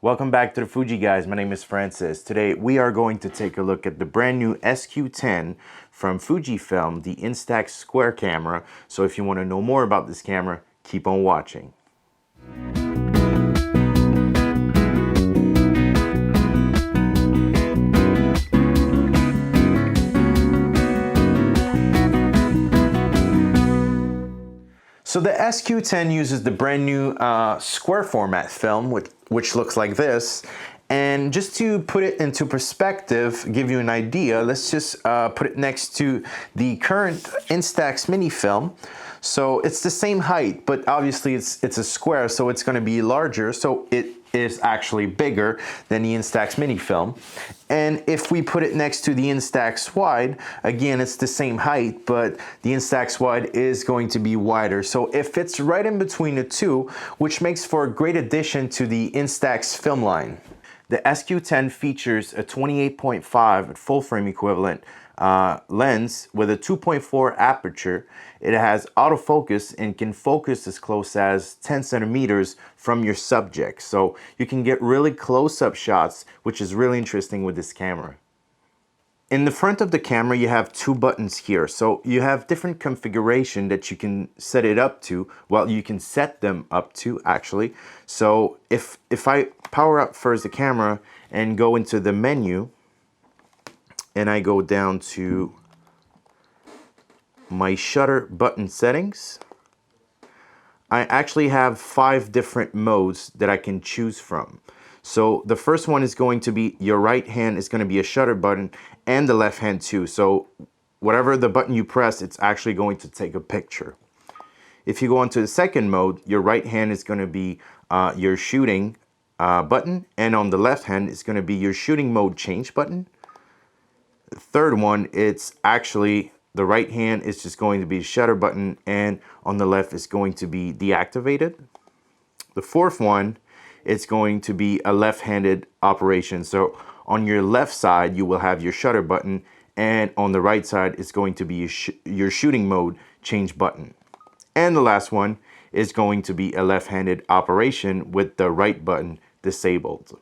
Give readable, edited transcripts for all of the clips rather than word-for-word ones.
Welcome back to the Fuji Guys. My name is Francis. Today we are going to take a look at the brand new SQ10 from Fujifilm, the Instax square camera. So if you want to know more about this camera, keep on watching. So the SQ10 uses the brand new square format film, which looks like this. And just to put it into perspective, give you an idea, let's just put it next to the current Instax mini film. So it's the same height, but obviously it's a square, so it's going to be larger. So it is actually bigger than the Instax mini film. And if we put it next to the Instax wide, again, it's the same height, but the Instax wide is going to be wider. So it fits right in between the two, which makes for a great addition to the Instax film line. The SQ10 features a 28.5 full frame equivalent lens with a 2.4 aperture. It has autofocus and can focus as close as 10 centimeters from your subject. So you can get really close-up shots, which is really interesting with this camera. In the front of the camera, you have two buttons here. So you have different configuration that you can set it up to. Well, you can set them up to actually. So if I power up first the camera and go into the menu, and I go down to my shutter button settings, I actually have 5 different modes that I can choose from. So the first one is going to be your right hand is going to be a shutter button and the left hand too. So whatever the button you press, it's actually going to take a picture. If you go on to the second mode, your right hand is going to be your shooting button, and on the left hand is going to be your shooting mode change button. The third one, it's actually the right hand is just going to be a shutter button, and on the left is going to be deactivated. The fourth one, it's going to be a left-handed operation. So on your left side, you will have your shutter button, and on the right side, it's going to be your shooting mode change button. And the last one is going to be a left-handed operation with the right button disabled.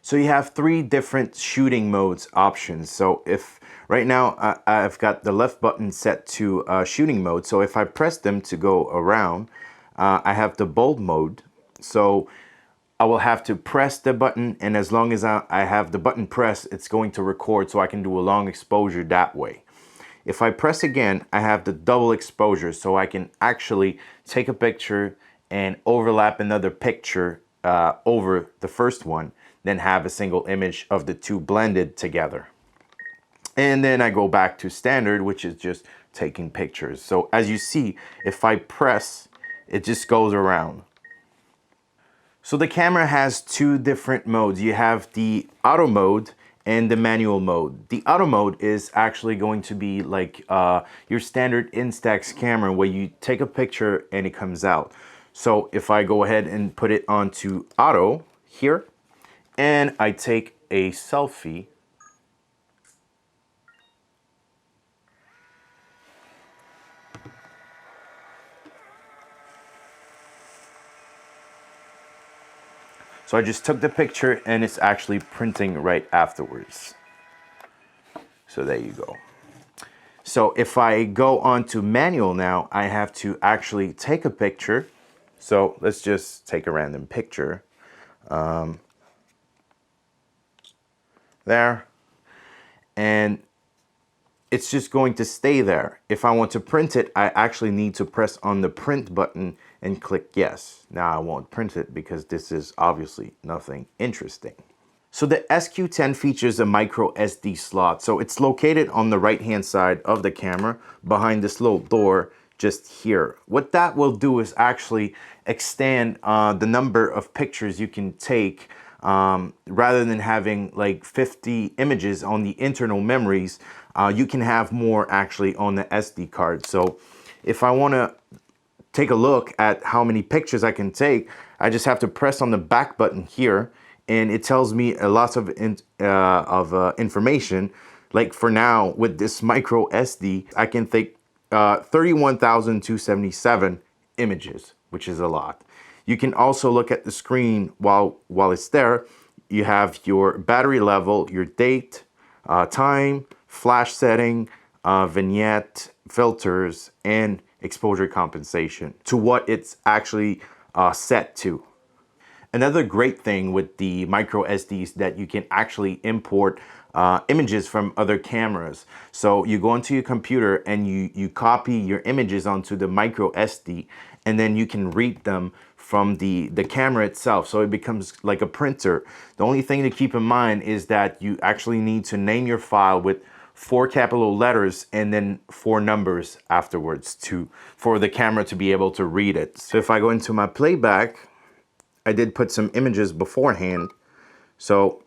So you have 3 different shooting modes options. So if right now I've got the left button set to shooting mode. So if I press them to go around, I have the bold mode. So I will have to press the button, and as long as I have the button pressed, it's going to record, so I can do a long exposure that way. If I press again, I have the double exposure, so I can actually take a picture and overlap another picture over the first one, then have a single image of the two blended together. And then I go back to standard, which is just taking pictures. So as you see, if I press, it just goes around. So the camera has 2 different modes. You have the auto mode and the manual mode. The auto mode is actually going to be like your standard Instax camera, where you take a picture and it comes out. So if I go ahead and put it onto auto here, and I take a selfie, so I just took the picture and it's actually printing right afterwards. So there you go. So if I go on to manual now, I have to actually take a picture. So let's just take a random picture. There. And it's just going to stay there. If I want to print it, I actually need to press on the print button and click yes. Now I won't print it because this is obviously nothing interesting. So the SQ10 features a micro SD slot. So it's located on the right hand side of the camera behind this little door just here. What that will do is actually extend the number of pictures you can take. Rather than having like 50 images on the internal memories, you can have more actually on the SD card. So if I want to take a look at how many pictures I can take, I just have to press on the back button here, and it tells me a lot of information. Like for now, with this micro SD, I can take 31,277 images, which is a lot. You can also look at the screen while it's there. You have your battery level, your date, time, flash setting, vignette, filters, and exposure compensation to what it's actually set to. Another great thing with the micro SDs that you can actually import images from other cameras. So you go into your computer and you copy your images onto the micro SD, and then you can read them from the camera itself. So it becomes like a printer. The only thing to keep in mind is that you actually need to name your file with 4 capital letters and then 4 numbers afterwards for the camera to be able to read it. So if I go into my playback, I did put some images beforehand. So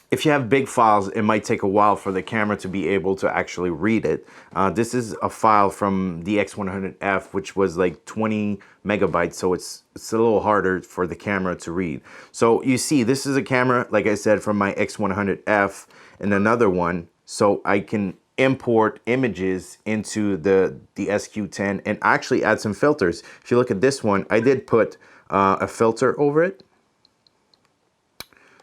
if you have big files, it might take a while for the camera to be able to actually read it. This is a file from the X100F, which was like 20 megabytes, so it's a little harder for the camera to read. So you see, this is a camera, like I said, from my X100F and another one, so I can import images into the SQ10 and actually add some filters. If you look at this one, I did put a filter over it.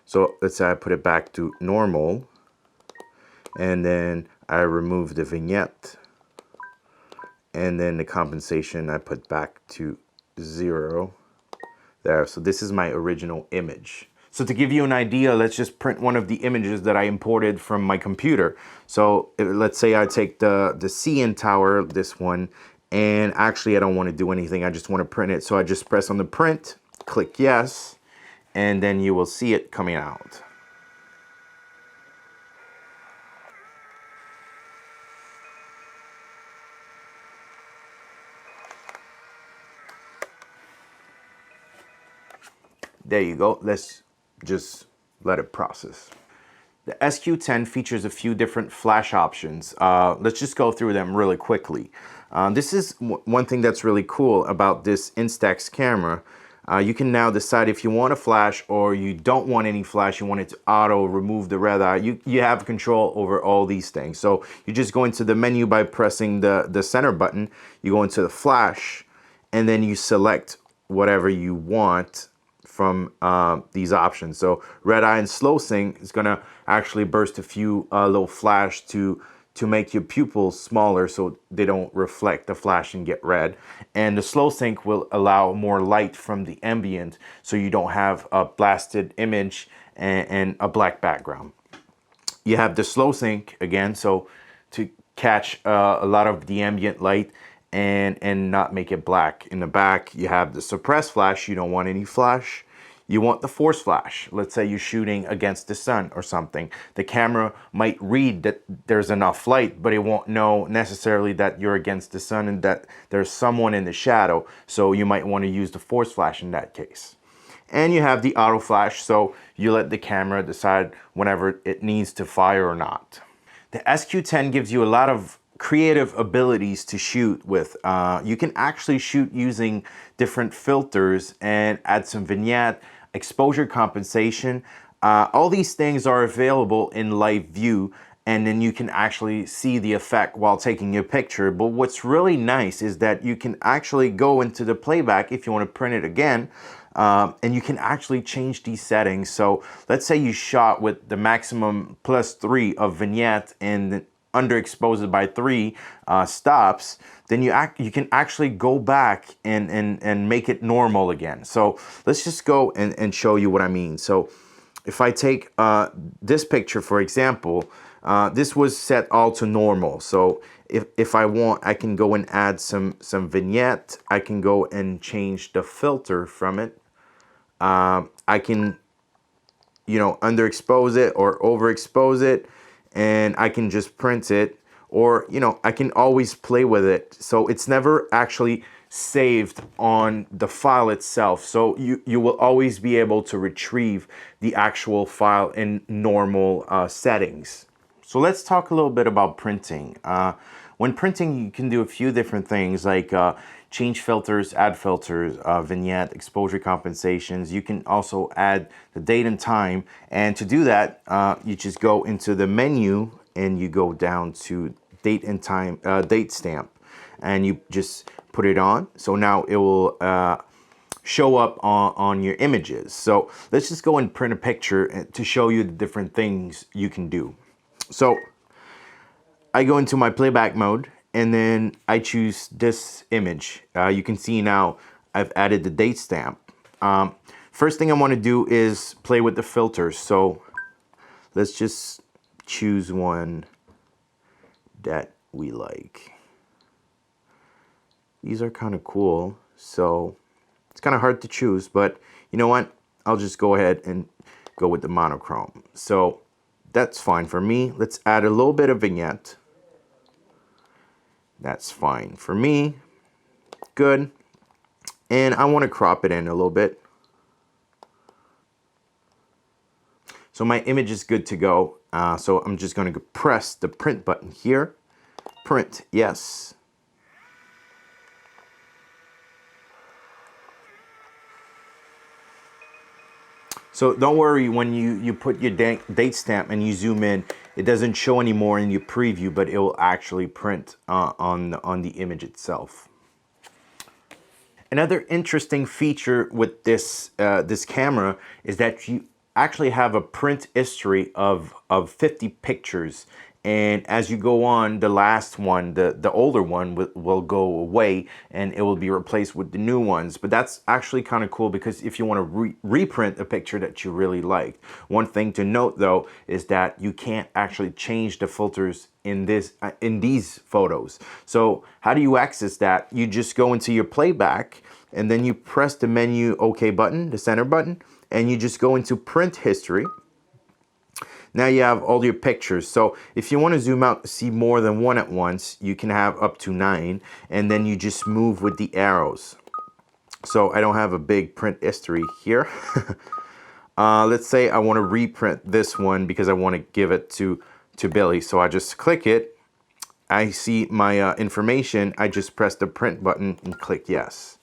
So let's say I put it back to normal, and then I remove the vignette, and then the compensation I put back to 0 there. So this is my original image. So to give you an idea, let's just print one of the images that I imported from my computer. So let's say I take the CN tower, this one, and actually I don't want to do anything. I just want to print it. So I just press on the print, click yes, and then you will see it coming out. There you go. Let's just let it process. The SQ10 features a few different flash options. Let's just go through them really quickly. This is one thing that's really cool about this Instax camera. You can now decide if you want a flash or you don't want any flash, you want it to auto remove the red eye. You have control over all these things. So you just go into the menu by pressing the center button, you go into the flash, and then you select whatever you want from these options. So red eye and slow sync is gonna actually burst a few little flash to make your pupils smaller so they don't reflect the flash and get red. And the slow sync will allow more light from the ambient so you don't have a blasted image and a black background. You have the slow sync again, so to catch a lot of the ambient light and not make it black. In the back, you have the suppress flash. You don't want any flash. You want the force flash. Let's say you're shooting against the sun or something. The camera might read that there's enough light, but it won't know necessarily that you're against the sun and that there's someone in the shadow. So you might want to use the force flash in that case. And you have the auto flash, so you let the camera decide whenever it needs to fire or not. The SQ10 gives you a lot of creative abilities to shoot with. You can actually shoot using different filters and add some vignette, exposure compensation. All these things are available in live view, and then you can actually see the effect while taking your picture. But what's really nice is that you can actually go into the playback if you want to print it again, and you can actually change these settings. So let's say you shot with the maximum +3 of vignette and underexposed it by 3 stops, then you can actually go back and make it normal again. So let's just go and show you what I mean. So if I take this picture, for example, this was set all to normal. So if I want, I can go and add some vignette. I can go and change the filter from it. I can, underexpose it or overexpose it, and I can just print it, or, I can always play with it. So it's never actually saved on the file itself. So you will always be able to retrieve the actual file in normal settings. So let's talk a little bit about printing. When printing, you can do a few different things like change filters, add filters, vignette, exposure compensations. You can also add the date and time. And to do that, you just go into the menu and you go down to date and time, date stamp, and you just put it on. So now it will show up on your images. So let's just go and print a picture to show you the different things you can do. So I go into my playback mode and then I choose this image. You can see now I've added the date stamp. First thing I want to do is play with the filters. So let's just choose one that we like. These are kind of cool, so it's kind of hard to choose, but you know what? I'll just go ahead and go with the monochrome. So that's fine for me. Let's add a little bit of vignette. That's fine for me. Good. And I want to crop it in a little bit. So my image is good to go. So I'm just going to press the print button here. Print, yes. So don't worry when you put your date stamp and you zoom in, it doesn't show anymore in your preview, but it will actually print on the image itself. Another interesting feature with this this camera is that you actually have a print history of 50 pictures. And as you go on, the last one, the older one will go away and it will be replaced with the new ones. But that's actually kind of cool because if you want to reprint a picture that you really liked. One thing to note though is that you can't actually change the filters in these photos. So how do you access that? You just go into your playback and then you press the menu OK button, the center button, and you just go into print history. Now you have all your pictures. So if you want to zoom out to see more than one at once, you can have up to 9, and then you just move with the arrows. So I don't have a big print history here. Let's say I want to reprint this one because I want to give it to Billy. So I just click it. I see my information. I just press the print button and click yes.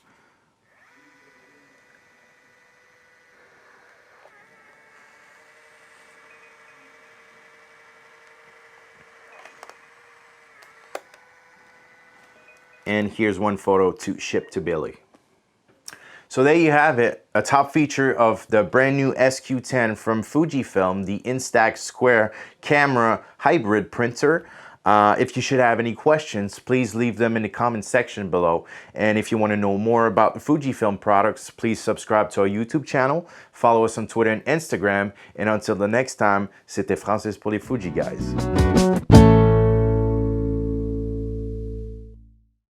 And here's one photo to ship to Billy. So there you have it, a top feature of the brand new SQ10 from Fujifilm, the Instax Square camera hybrid printer. If you should have any questions, please leave them in the comment section below. And if you want to know more about the Fujifilm products, please subscribe to our YouTube channel, follow us on Twitter and Instagram. And until the next time, c'était Francis pour les Fuji Guys.